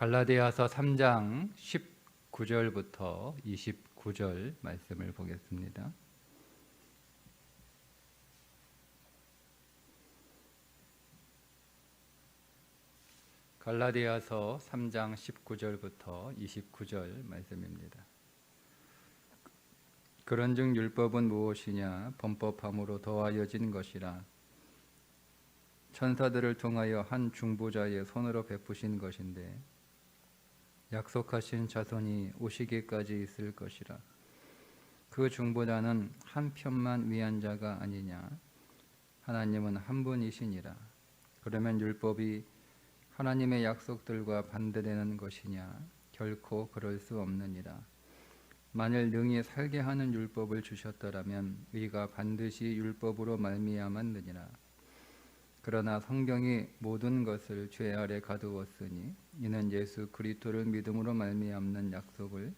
갈라디아서 3장 19절부터 29절 말씀을 보겠습니다. 갈라디아서 3장 19절부터 29절 말씀입니다. 그런즉 율법은 무엇이냐? 범법함으로 더하여진 것이라. 천사들을 통하여 한 중보자의 손으로 베푸신 것인데 약속하신 자손이 오시기까지 있을 것이라. 그 중보자는 한 편만 위한 자가 아니냐? 하나님은 한 분이시니라. 그러면 율법이 하나님의 약속들과 반대되는 것이냐? 결코 그럴 수 없느니라. 만일 능히 살게 하는 율법을 주셨더라면 의가 반드시 율법으로 말미암았느니라. 그러나 성경이 모든 것을 죄 아래 가두었으니 이는 예수 그리스도를 믿음으로 말미암는 약속을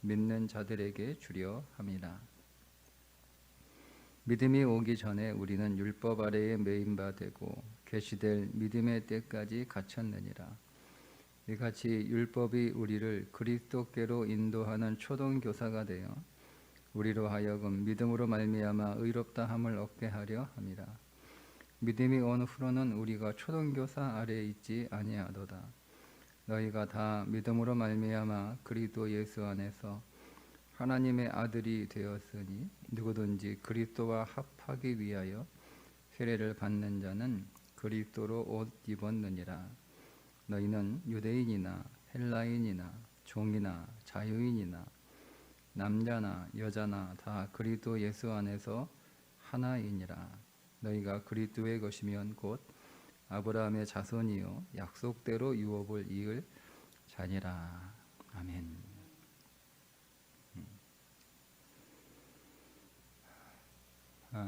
믿는 자들에게 주려 함이라. 믿음이 오기 전에 우리는 율법 아래에 매인 바 되고 계시될 믿음의 때까지 갇혔느니라. 이같이 율법이 우리를 그리스도께로 인도하는 초등교사가 되어 우리로 하여금 믿음으로 말미암아 의롭다함을 얻게 하려 함이라. 믿음이 온 후로는 우리가 초등교사 아래에 있지 아니하도다. 너희가 다 믿음으로 말미암아 그리스도 예수 안에서 하나님의 아들이 되었으니 누구든지 그리스도와 합하기 위하여 세례를 받는 자는 그리스도로 옷 입었느니라. 너희는 유대인이나 헬라인이나 종이나 자유인이나 남자나 여자나 다 그리스도 예수 안에서 하나이니라. 너희가 그리스도의 것이면 곧 아브라함의 자손이요 약속대로 유업을 이을 자니라. 아멘.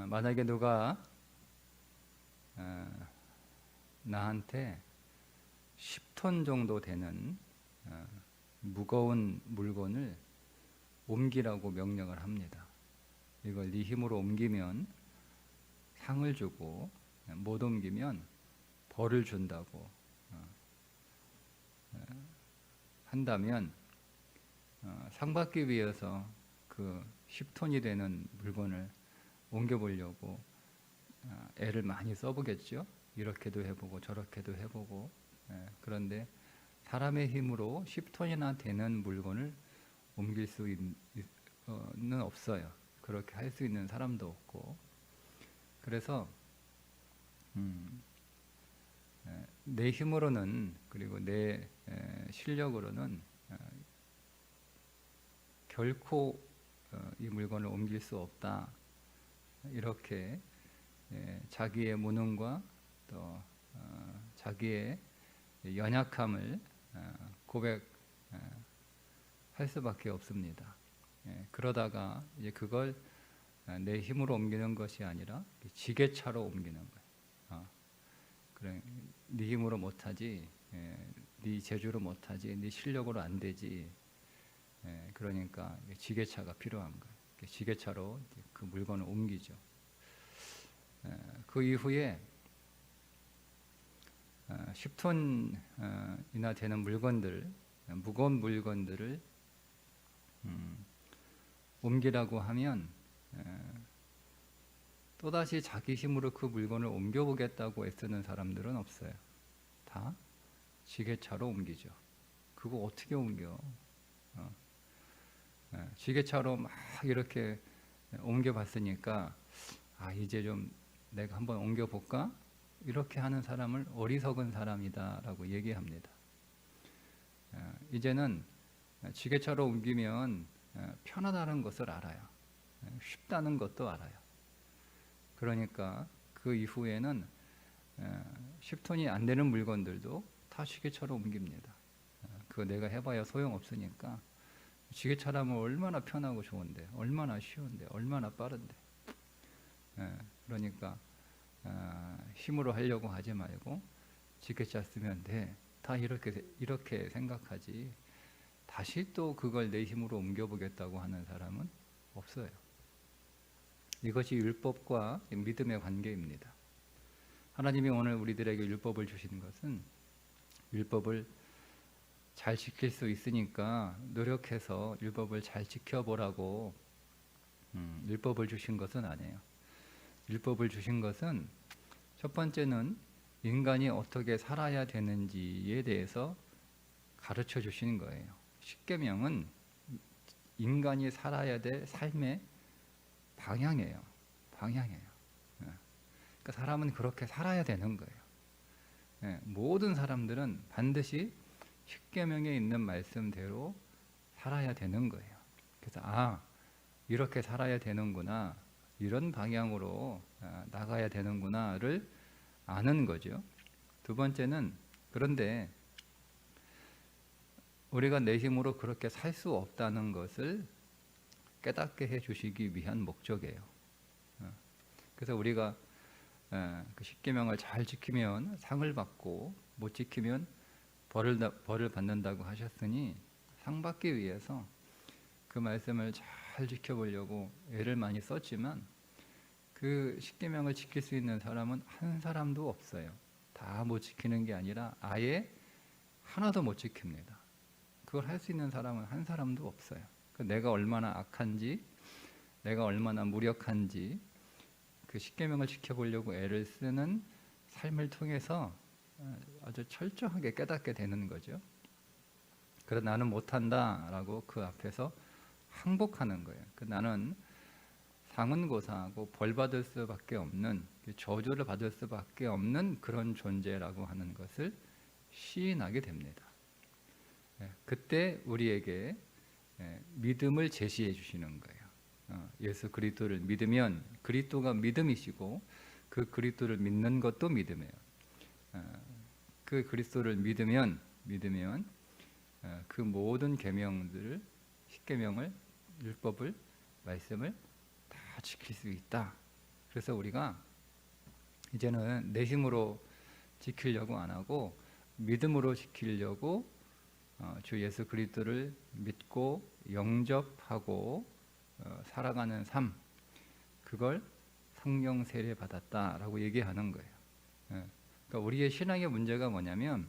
만약에 누가 나한테 10톤 정도 되는 무거운 물건을 옮기라고 명령을 합니다. 이걸 네 힘으로 옮기면 상을 주고 못 옮기면 벌을 준다고 한다면 상 받기 위해서 그 10톤이 되는 물건을 옮겨보려고 애를 많이 써보겠죠. 이렇게도 해보고 저렇게도 해보고. 그런데 사람의 힘으로 10톤이나 되는 물건을 옮길 수는 없어요. 그렇게 할 수 있는 사람도 없고. 그래서 내 힘으로는 그리고 내 실력으로는 결코 이 물건을 옮길 수 없다. 이렇게 자기의 무능과 또 자기의 연약함을 고백할 수밖에 없습니다. 그러다가 이제 그걸 내 힘으로 옮기는 것이 아니라 지게차로 옮기는 거예요. 그래, 네 힘으로 못하지, 네 재주로 못하지, 네 실력으로 안 되지. 그러니까 지게차가 필요한 거예요. 지게차로 그 물건을 옮기죠. 그 이후에 10톤이나 되는 물건들, 무거운 물건들을 옮기라고 하면 또다시 자기 힘으로 그 물건을 옮겨보겠다고 애쓰는 사람들은 없어요. 다 지게차로 옮기죠. 그거 어떻게 옮겨? 지게차로 막 이렇게 옮겨봤으니까 이제 좀 내가 한번 옮겨볼까? 이렇게 하는 사람을 어리석은 사람이다라고 얘기합니다. 이제는 지게차로 옮기면 편하다는 것을 알아요. 쉽다는 것도 알아요. 그러니까 그 이후에는 10톤이 안 되는 물건들도 다 지게차로 옮깁니다. 그거 내가 해봐야 소용없으니까 지게차라면 얼마나 편하고 좋은데, 얼마나 쉬운데, 얼마나 빠른데. 그러니까 힘으로 하려고 하지 말고 지게차 쓰면 돼. 다 이렇게 생각하지. 다시 또 그걸 내 힘으로 옮겨보겠다고 하는 사람은 없어요. 이것이 율법과 믿음의 관계입니다. 하나님이 오늘 우리들에게 율법을 주신 것은 율법을 잘 지킬 수 있으니까 노력해서 율법을 잘 지켜보라고 율법을 주신 것은 아니에요. 율법을 주신 것은 첫 번째는 인간이 어떻게 살아야 되는지에 대해서 가르쳐 주시는 거예요. 십계명은 인간이 살아야 될 삶의 방향이에요. 방향이에요. 그러니까 사람은 그렇게 살아야 되는 거예요. 모든 사람들은 반드시 십계명에 있는 말씀대로 살아야 되는 거예요. 그래서 이렇게 살아야 되는구나, 이런 방향으로 나가야 되는구나를 아는 거죠. 두 번째는 그런데 우리가 내 힘으로 그렇게 살 수 없다는 것을 깨닫게 해주시기 위한 목적이에요. 그래서 우리가 그 십계명을 잘 지키면 상을 받고 못 지키면 벌을 받는다고 하셨으니 상 받기 위해서 그 말씀을 잘 지켜보려고 애를 많이 썼지만 그 십계명을 지킬 수 있는 사람은 한 사람도 없어요. 다 못 지키는 게 아니라 아예 하나도 못 지킵니다. 그걸 할 수 있는 사람은 한 사람도 없어요. 내가 얼마나 악한지, 내가 얼마나 무력한지 그 십계명을 지켜보려고 애를 쓰는 삶을 통해서 아주 철저하게 깨닫게 되는 거죠. 그래서 나는 못한다라고 그 앞에서 항복하는 거예요. 나는 상은 고사하고 벌 받을 수밖에 없는, 저주를 받을 수밖에 없는 그런 존재라고 하는 것을 시인하게 됩니다. 그때 우리에게 믿음을 제시해 주시는 거예요. 예수 그리스도를 믿으면, 그리스도가 믿음이시고 그 그리스도를 믿는 것도 믿음이에요. 그 그리스도를 믿으면 그 모든 계명들을, 십계명을, 율법을, 말씀을 다 지킬 수 있다. 그래서 우리가 이제는 내 힘으로 지키려고 안 하고 믿음으로 지키려고 주 예수 그리스도를 믿고 영접하고 살아가는 삶, 그걸 성령 세례 받았다라고 얘기하는 거예요. 그러니까 우리의 신앙의 문제가 뭐냐면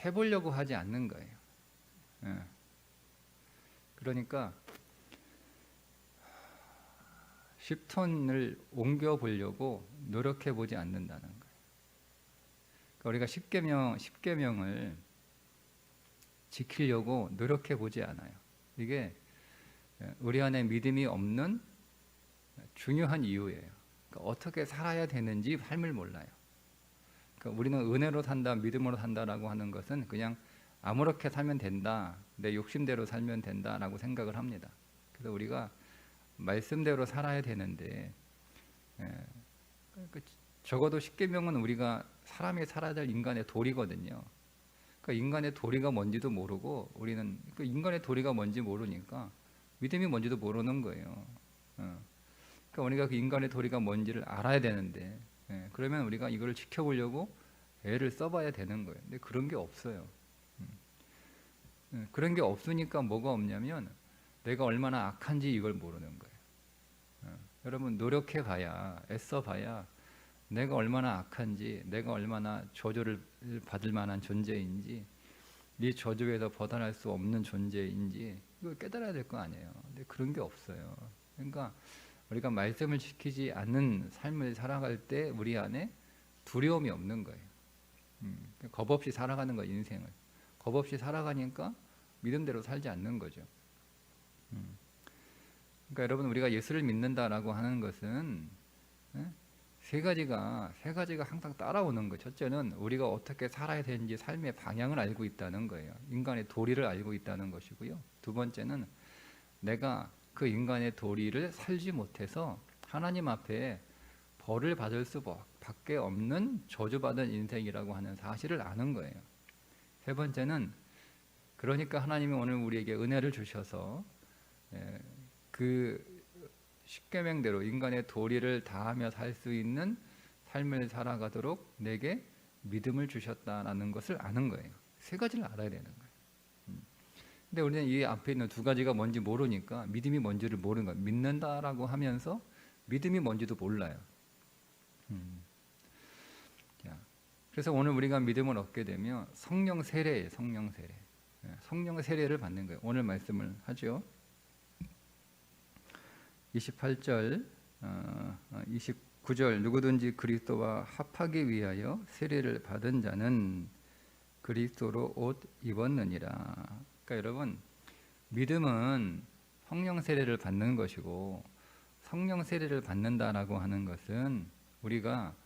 해보려고 하지 않는 거예요. 그러니까 10톤을 옮겨보려고 노력해보지 않는다는 거예요. 그러니까 우리가 십계명을 지키려고 노력해보지 않아요. 이게 우리 안에 믿음이 없는 중요한 이유예요. 그러니까 어떻게 살아야 되는지 삶을 몰라요. 그러니까 우리는 은혜로 산다, 믿음으로 산다라고 하는 것은 그냥 아무렇게 살면 된다, 내 욕심대로 살면 된다라고 생각을 합니다. 그래서 우리가 말씀대로 살아야 되는데, 적어도 십계명은 우리가 사람이 살아야 될 인간의 도리거든요. 그러니까 인간의 도리가 뭔지도 모르고 우리는 그 인간의 도리가 뭔지 모르니까 믿음이 뭔지도 모르는 거예요. 그러니까 우리가 그 인간의 도리가 뭔지를 알아야 되는데, 그러면 우리가 이걸 지켜보려고 애를 써봐야 되는 거예요. 근데 그런 게 없어요. 그런 게 없으니까 뭐가 없냐면 내가 얼마나 악한지 이걸 모르는 거예요. 여러분 노력해봐야, 애써봐야 내가 얼마나 악한지, 내가 얼마나 저주를 받을 만한 존재인지, 이 저주에서 벗어날 수 없는 존재인지 이걸 깨달아야 될 거 아니에요. 근데 그런 게 없어요. 그러니까 우리가 말씀을 지키지 않는 삶을 살아갈 때 우리 안에 두려움이 없는 거예요. 겁 없이 살아가는 거예요, 인생을. 겁 없이 살아가니까 믿음대로 살지 않는 거죠. 그러니까 여러분 우리가 예수를 믿는다라고 하는 것은 세 가지가 항상 따라오는 거예요. 첫째는 우리가 어떻게 살아야 되는지 삶의 방향을 알고 있다는 거예요. 인간의 도리를 알고 있다는 것이고요. 두 번째는 내가 그 인간의 도리를 살지 못해서 하나님 앞에 벌을 받을 수밖에 없는 저주받은 인생이라고 하는 사실을 아는 거예요. 세 번째는 그러니까 하나님이 오늘 우리에게 은혜를 주셔서 그 십계명대로 인간의 도리를 다하며 살 수 있는 삶을 살아가도록 내게 믿음을 주셨다라는 것을 아는 거예요. 세 가지를 알아야 되는 거예요. 근데 우리는 이 앞에 있는 두 가지가 뭔지 모르니까 믿음이 뭔지를 모르는 거예요. 믿는다라고 하면서 믿음이 뭔지도 몰라요. 그래서 오늘 우리가 믿음을 얻게 되면 성령 세례예요. 성령 세례. 성령 세례를 받는 거예요. 오늘 말씀을 하죠. 28절, 29절 누구든지 그리스도와 합하기 위하여 세례를 받은 자는 그리스도로 옷 입었느니라. 그러니까 여러분, 믿음은 성령 세례를 받는 것이고, 성령 세례를 받는다라고 하는 것은 우리가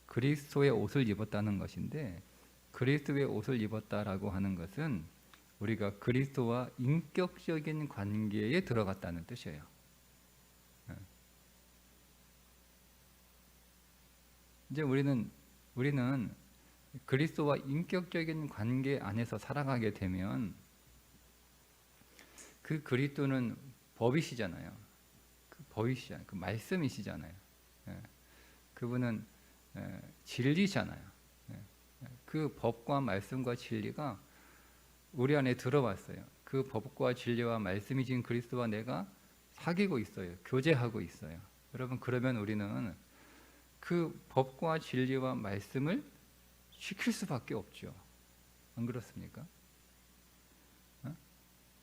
그리스도의 옷을 입었다는 것인데, 그리스도의 옷을 입었다라고 하는 것은 우리가 그리스도와 인격적인 관계에 들어갔다는 뜻이에요. 이제 우리는 그리스도와 인격적인 관계 안에서 살아가게 되면 그 그리스도는 법이시잖아요. 그 법이시잖아요. 그 말씀이시잖아요. 그분은 진리잖아요. 그 법과 말씀과 진리가 우리 안에 들어왔어요. 그 법과 진리와 말씀이신 그리스도와 내가 사귀고 있어요. 교제하고 있어요. 여러분, 그러면 우리는 그 법과 진리와 말씀을 지킬 수밖에 없죠. 안 그렇습니까?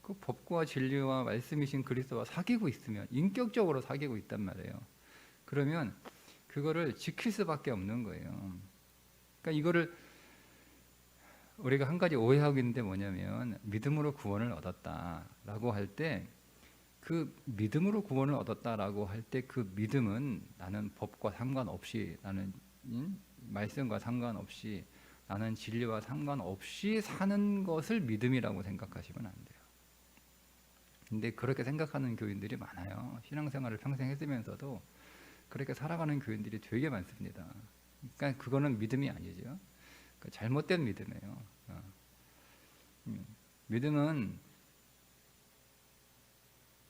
그 법과 진리와 말씀이신 그리스도와 사귀고 있으면, 인격적으로 사귀고 있단 말이에요. 그러면 그거를 지킬 수밖에 없는 거예요. 그러니까 이거를 우리가 한 가지 오해하고 있는데 뭐냐면, 믿음으로 구원을 얻었다라고 할 때, 그 믿음으로 구원을 얻었다라고 할 때 그 믿음은 나는 법과 상관없이, 나는 말씀과 상관없이, 나는 진리와 상관없이 사는 것을 믿음이라고 생각하시면 안 돼요. 근데 그렇게 생각하는 교인들이 많아요. 신앙생활을 평생 했으면서도 그렇게 살아가는 교인들이 되게 많습니다. 그러니까 그거는 믿음이 아니죠. 그러니까 잘못된 믿음이에요. 믿음은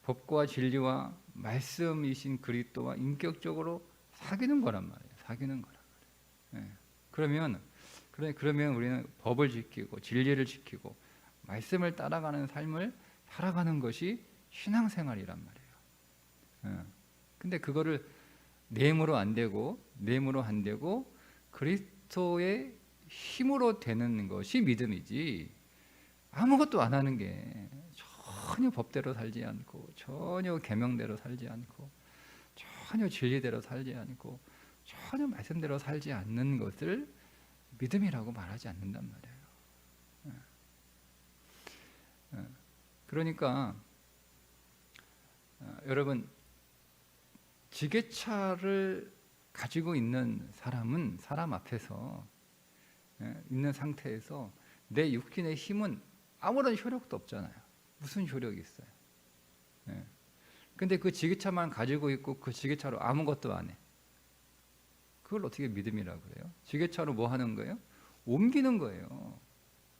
법과 진리와 말씀이신 그리스도와 인격적으로 사귀는 거란 말이에요. 사귀는 거란 말이에요. 그러면 우리는 법을 지키고 진리를 지키고 말씀을 따라가는 삶을 살아가는 것이 신앙생활이란 말이에요. 근데 그거를 뇌물로 안 되고 그리스도의 힘으로 되는 것이 믿음이지, 아무것도 안 하는 게, 전혀 법대로 살지 않고, 전혀 계명대로 살지 않고, 전혀 진리대로 살지 않고, 전혀 말씀대로 살지 않는 것을 믿음이라고 말하지 않는단 말이에요. 그러니까 여러분, 지게차를 가지고 있는 사람은, 사람 앞에서 있는 상태에서 내 육신의 힘은 아무런 효력도 없잖아요. 무슨 효력이 있어요? 근데 그 지게차만 가지고 있고 그 지게차로 아무것도 안 해. 그걸 어떻게 믿음이라고 그래요? 지게차로 뭐 하는 거예요? 옮기는 거예요.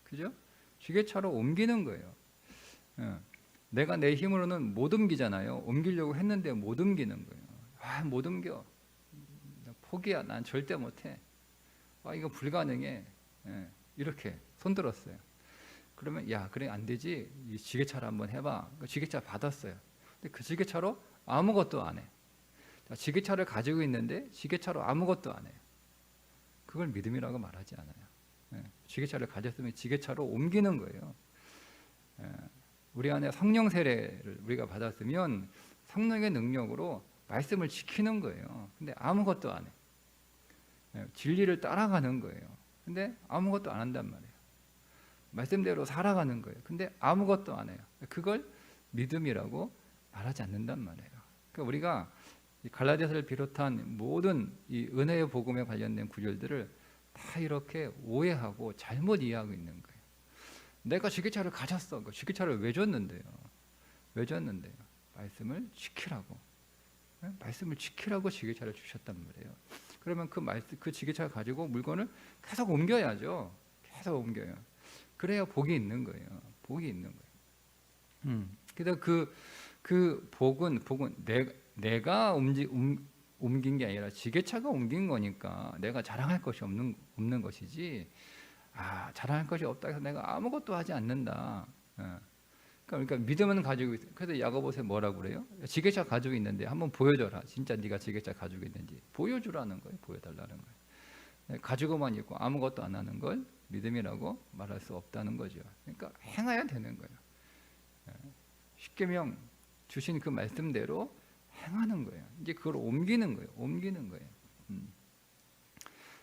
그죠? 지게차로 옮기는 거예요. 내가 내 힘으로는 못 옮기잖아요. 옮기려고 했는데 못 옮기는 거예요. 못 옮겨. 포기야. 난 절대 못해. 이거 불가능해. 이렇게 손들었어요. 그러면 야, 그래 안 되지. 이 지게차를 한번 해봐. 지게차 받았어요. 근데 그 지게차로 아무것도 안 해. 지게차를 가지고 있는데 지게차로 아무것도 안 해요. 그걸 믿음이라고 말하지 않아요. 지게차를 가졌으면 지게차로 옮기는 거예요. 우리 안에 성령 세례를 우리가 받았으면 성령의 능력으로 말씀을 지키는 거예요. 근데 아무것도 안 해. 진리를 따라가는 거예요. 근데 아무것도 안 한단 말이에요. 말씀대로 살아가는 거예요. 근데 아무것도 안 해요. 그걸 믿음이라고 말하지 않는단 말이에요. 그러니까 우리가 갈라디아서를 비롯한 모든 이 은혜의 복음에 관련된 구절들을 다 이렇게 오해하고 잘못 이해하고 있는 거예요. 내가 지게차를 가졌어. 그 지게차를 왜 줬는데요? 왜 줬는데요? 말씀을 지키라고. 말씀을 지키라고 지게차를 주셨단 말이에요. 그러면 그 지게차를 가지고 물건을 계속 옮겨야죠. 계속 옮겨요. 그래야 복이 있는 거예요. 복이 있는 거예요. 그래서 그 복은 내가 옮긴 게 아니라 지게차가 옮긴 거니까 내가 자랑할 것이 없는 것이지. 자랑할 것이 없다 해서 내가 아무것도 하지 않는다. 그러니까 믿음은 가지고 있어요. 그래서 야고보서에 뭐라고 그래요? 지게차 가지고 있는데 한번 보여줘라. 진짜 네가 지게차 가지고 있는지 보여주라는 거예요. 보여달라는 거예요. 가지고만 있고 아무것도 안 하는 걸 믿음이라고 말할 수 없다는 거죠. 그러니까 행해야 되는 거예요. 십계명 주신 그 말씀대로 행하는 거예요. 이제 그걸 옮기는 거예요. 옮기는 거예요.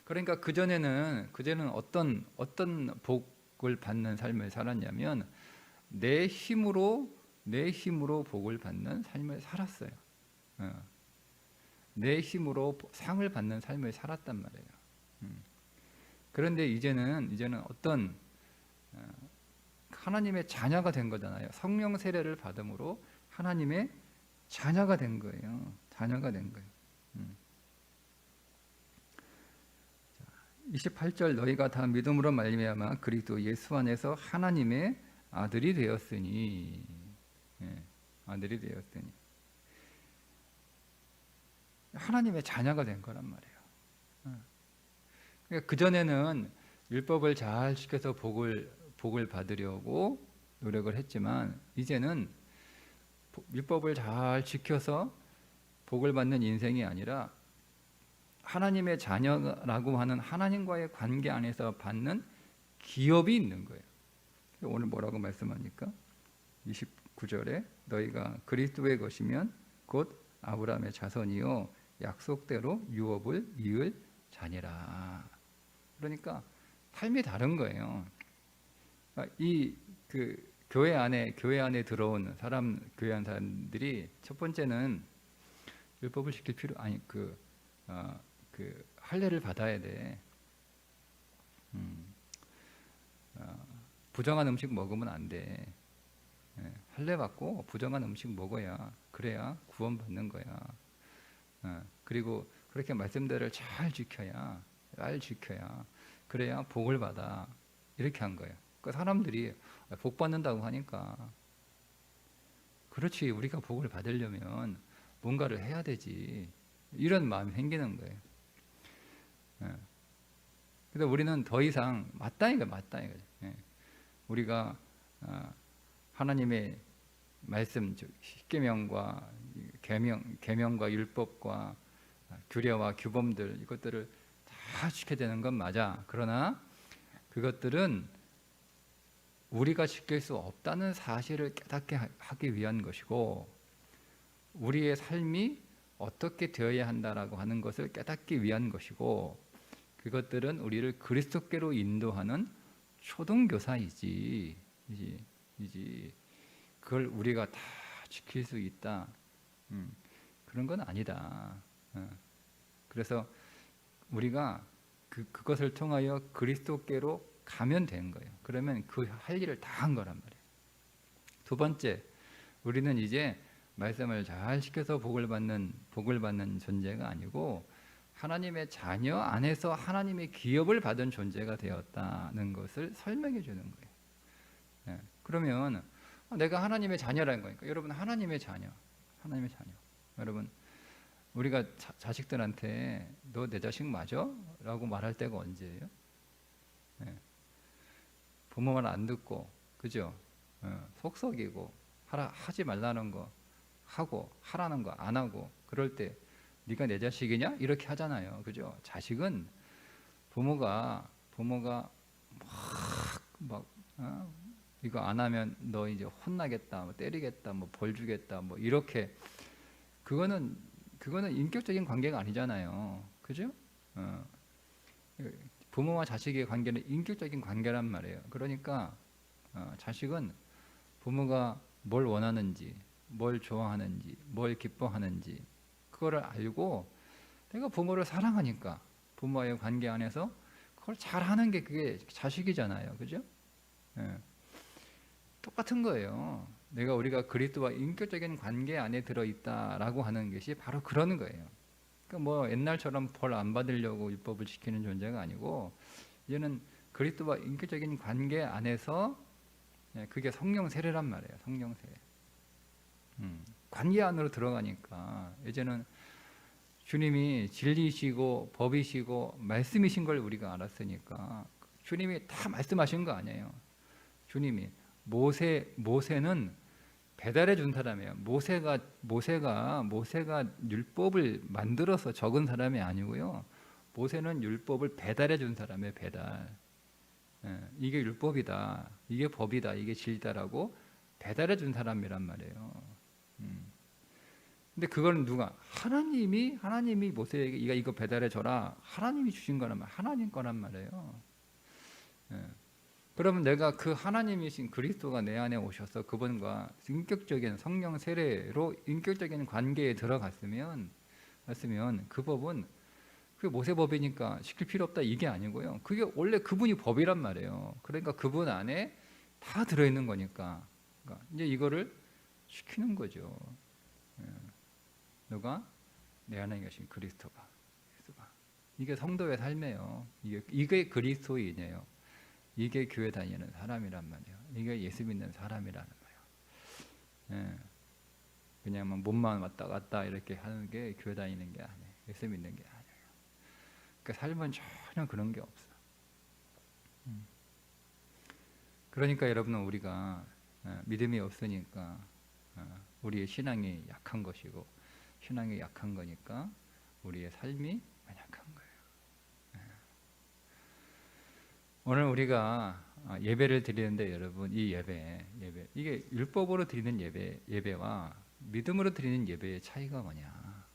그러니까 그전에는 어떤 복을 받는 삶을 살았냐면 내 힘으로 복을 받는 삶을 살았어요. 내 힘으로 상을 받는 삶을 살았단 말이에요. 그런데 이제는 어떤 하나님의 자녀가 된 거잖아요. 성령 세례를 받음으로 하나님의 자녀가 된 거예요. 자녀가 된 거예요. 28절 너희가 다 믿음으로 말미암아 그리스도 예수 안에서 하나님의 아들이 되었으니, 아들이 되었으니 하나님의 자녀가 된 거란 말이에요. 그러니까 그 전에는 율법을 잘 지켜서 복을 받으려고 노력을 했지만 이제는 율법을 잘 지켜서 복을 받는 인생이 아니라 하나님의 자녀라고 하는 하나님과의 관계 안에서 받는 기업이 있는 거예요. 오늘 뭐라고 말씀합니까? 29절에 너희가 그리스도의 것이면 곧 아브라함의 자손이요 약속대로 유업을 이을 자니라. 그러니까 삶이 다른 거예요. 이 교회 안에 들어온 교회 안 사람들이 첫 번째는 율법을 지킬 필요 할례를 받아야 돼. 부정한 음식 먹으면 안 돼. 할례 받고 부정한 음식 먹어야 그래야 구원받는 거야. 그리고 그렇게 말씀들을 잘 지켜야 그래야 복을 받아. 이렇게 한 거예요. 그 사람들이 복 받는다고 하니까 그렇지 우리가 복을 받으려면 뭔가를 해야 되지. 이런 마음이 생기는 거예요. 그래서 우리는 더 이상 맞다 이거죠. 우리가 하나님의 말씀, 십계명과 계명과 율법과 규례와 규범들 이것들을 다 지켜야 되는 건 맞아. 그러나 그것들은 우리가 지킬 수 없다는 사실을 깨닫게 하기 위한 것이고 우리의 삶이 어떻게 되어야 한다라고 하는 것을 깨닫기 위한 것이고 그것들은 우리를 그리스도께로 인도하는 초등교사이지 그걸 우리가 다 지킬 수 있다 그런 건 아니다. 그래서 우리가 그것을 통하여 그리스도께로 가면 된 거예요. 그러면 그 할 일을 다 한 거란 말이에요. 두 번째, 우리는 이제 말씀을 잘 지켜서 복을 받는 존재가 아니고 하나님의 자녀 안에서 하나님의 기업을 받은 존재가 되었다는 것을 설명해 주는 거예요. 그러면 내가 하나님의 자녀라는 거니까 여러분 하나님의 자녀. 여러분 우리가 자식들한테 너 내 자식 맞아? 라고 말할 때가 언제예요? 부모 말 안 듣고 그죠? 속썩이고 하지 말라는 거 하고 하라는 거 안 하고 그럴 때 네가 내 자식이냐? 이렇게 하잖아요. 그죠? 자식은 부모가 막 이거 안 하면 너 이제 혼나겠다, 뭐 때리겠다, 뭐 벌 주겠다, 뭐 이렇게 그거는 인격적인 관계가 아니잖아요. 그죠? 부모와 자식의 관계는 인격적인 관계란 말이에요. 그러니까 자식은 부모가 뭘 원하는지, 뭘 좋아하는지, 뭘 기뻐하는지 그거를 알고 내가 부모를 사랑하니까 부모와의 관계 안에서 그걸 잘하는 게 그게 자식이잖아요. 그죠? 똑같은 거예요. 우리가 그리스도와 인격적인 관계 안에 들어있다라고 하는 것이 바로 그런 거예요. 그러니까 뭐 옛날처럼 벌 안 받으려고 율법을 지키는 존재가 아니고 이제는 그리스도와 인격적인 관계 안에서 그게 성령 세례란 말이에요. 성령 세례. 관계 안으로 들어가니까 이제는 주님이 진리시고 법이시고 말씀이신 걸 우리가 알았으니까 주님이 다 말씀하신 거 아니에요. 주님이 모세는 배달해 준 사람이에요. 모세가 율법을 만들어서 적은 사람이 아니고요. 모세는 율법을 배달해 준 사람이에요. 배달. 이게 율법이다, 이게 법이다, 이게 진리다라고 배달해 준 사람이란 말이에요. 근데 그걸 누가? 하나님이 모세에게 이거 배달해 줘라. 하나님이 주신 거란 말, 하나님 거란 말이에요. 그러면 내가 그 하나님이신 그리스도가 내 안에 오셔서 그분과 인격적인 성령 세례로 인격적인 관계에 들어갔으면 그 법은 그 모세법이니까 시킬 필요 없다 이게 아니고요. 그게 원래 그분이 법이란 말이에요. 그러니까 그분 안에 다 들어있는 거니까. 그러니까 이제 이거를 시키는 거죠. 누가? 내 안에 계신 그리스도가. 이게 성도의 삶이에요. 이게 그리스도인이에요. 이게 교회 다니는 사람이란 말이에요. 이게 예수 믿는 사람이라는 거예요. 그냥 뭐 몸만 왔다 갔다 이렇게 하는 게 교회 다니는 게 아니에요. 예수 믿는 게 아니에요. 그러니까 삶은 전혀 그런 게 없어. 그러니까 여러분은 우리가 믿음이 없으니까 우리의 신앙이 약한 것이고, 신앙이 약한 거니까 우리의 삶이 연약한 거예요. 오늘 우리가 예배를 드리는데 여러분, 이 예배 이게 율법으로 드리는 예배와 믿음으로 드리는 예배의 차이가 뭐냐?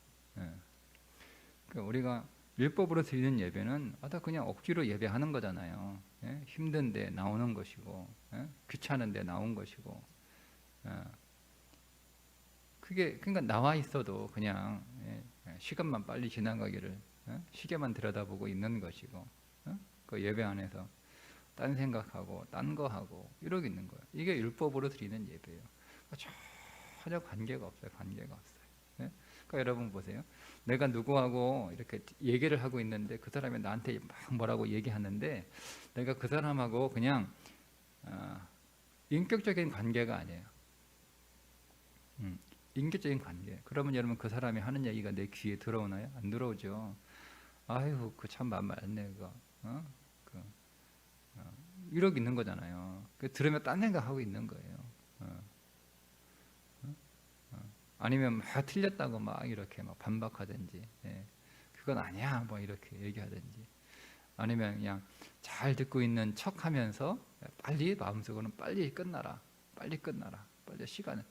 그러니까 우리가 율법으로 드리는 예배는 그냥 억지로 예배하는 거잖아요. 힘든데 나오는 것이고, 귀찮은데 나온 것이고, 그게 그러니까 나와 있어도 그냥 시간만 빨리 지나가기를 시계만 들여다보고 있는 것이고, 그 예배 안에서 딴 생각하고 딴 거 하고 이러고 있는 거예요. 이게 율법으로 드리는 예배예요. 전혀 관계가 없어요. 그러니까 여러분 보세요. 내가 누구하고 이렇게 얘기를 하고 있는데 그 사람이 나한테 막 뭐라고 얘기하는데 내가 그 사람하고 그냥 인격적인 관계가 아니에요. 인격적인 관계. 그러면 여러분 그 사람이 하는 얘기가 내 귀에 들어오나요? 안 들어오죠. 아유, 그 참 말 많네 그거. 이러고 있는 거잖아요. 들으면 딴 생각하고 있는 거예요. 아니면 막 틀렸다고 막 이렇게 막 반박하든지, 그건 아니야 뭐 이렇게 얘기하든지, 아니면 그냥 잘 듣고 있는 척하면서 빨리 마음속으로는 빨리 끝나라, 빨리 시간을.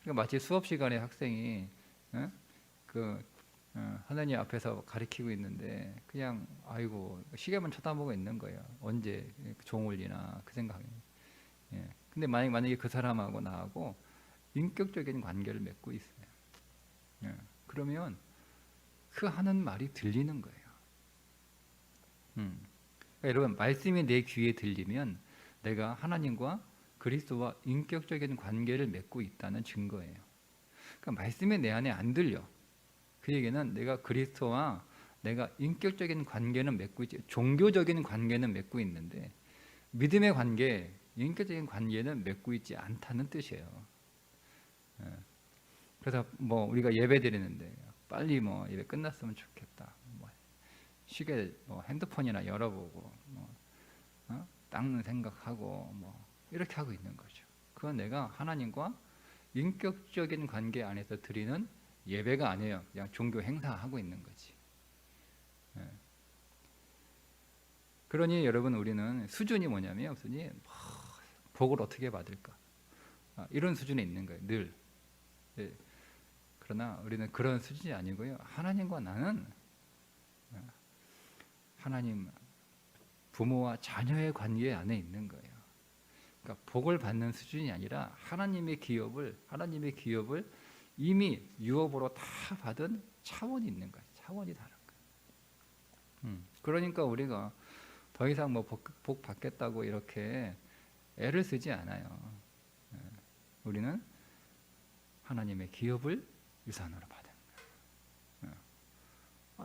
그러니까 마치 수업 시간에 학생이 하나님 앞에서 가르치고 있는데 그냥 아이고 시계만 쳐다보고 있는 거예요. 언제 종 올리나 그 생각이. 근데 만약에 그 사람하고 나하고 인격적인 관계를 맺고 있어요. 그러면 그 하는 말이 들리는 거예요. 그러니까 여러분, 말씀이 내 귀에 들리면 내가 하나님과 그리스도와 인격적인 관계를 맺고 있다는 증거예요. 그러니까 말씀이 내 안에 안 들려. 그 얘기는 내가 그리스도와 내가 인격적인 관계는 맺고 있지, 종교적인 관계는 맺고 있는데 믿음의 관계, 인격적인 관계는 맺고 있지 않다는 뜻이에요. 그래서 뭐 우리가 예배 드리는데 빨리 뭐 예배 끝났으면 좋겠다. 뭐 시계, 핸드폰이나 열어보고 닦는 생각하고 뭐 이렇게 하고 있는 거죠. 그건 내가 하나님과 인격적인 관계 안에서 드리는 예배가 아니에요. 그냥 종교 행사하고 있는 거지. 그러니 여러분, 우리는 수준이 뭐냐면 복을 어떻게 받을까? 이런 수준에 있는 거예요. 늘. 그러나 우리는 그런 수준이 아니고요. 하나님과 나는 하나님 부모와 자녀의 관계 안에 있는 거예요. 그러니까 복을 받는 수준이 아니라 하나님의 기업을 이미 유업으로 다 받은 차원이 있는 거예요. 차원이 다른 거예요. 그러니까 우리가 더 이상 뭐 복 받겠다고 이렇게 애를 쓰지 않아요. 우리는 하나님의 기업을 유산으로 받은 거예요.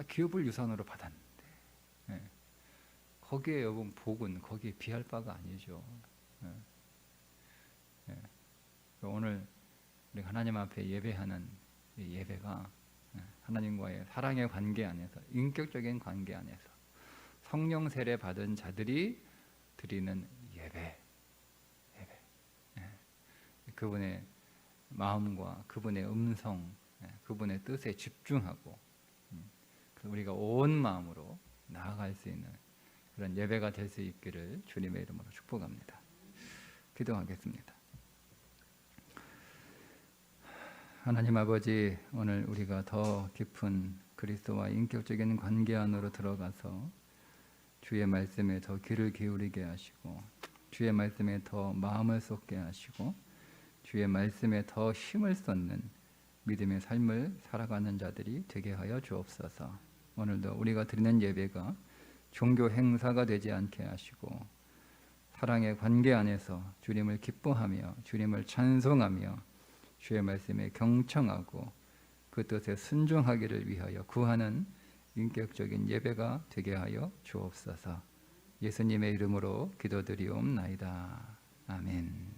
기업을 유산으로 받았는데 거기에 여러분 복은 거기에 비할 바가 아니죠. 오늘 우리 하나님 앞에 예배하는 이 예배가 하나님과의 사랑의 관계 안에서, 인격적인 관계 안에서 성령 세례 받은 자들이 드리는 예배. 그분의 마음과 그분의 음성, 그분의 뜻에 집중하고, 그래서 우리가 온 마음으로 나아갈 수 있는 그런 예배가 될 수 있기를 주님의 이름으로 축복합니다. 기도하겠습니다. 하나님 아버지, 오늘 우리가 더 깊은 그리스도와 인격적인 관계 안으로 들어가서 주의 말씀에 더 귀를 기울이게 하시고 주의 말씀에 더 마음을 쏟게 하시고 주의 말씀에 더 힘을 쏟는 믿음의 삶을 살아가는 자들이 되게 하여 주옵소서. 오늘도 우리가 드리는 예배가 종교 행사가 되지 않게 하시고 사랑의 관계 안에서 주님을 기뻐하며 주님을 찬송하며 주의 말씀에 경청하고 그 뜻에 순종하기를 위하여 구하는 인격적인 예배가 되게 하여 주옵소서. 예수님의 이름으로 기도드리옵나이다. 아멘.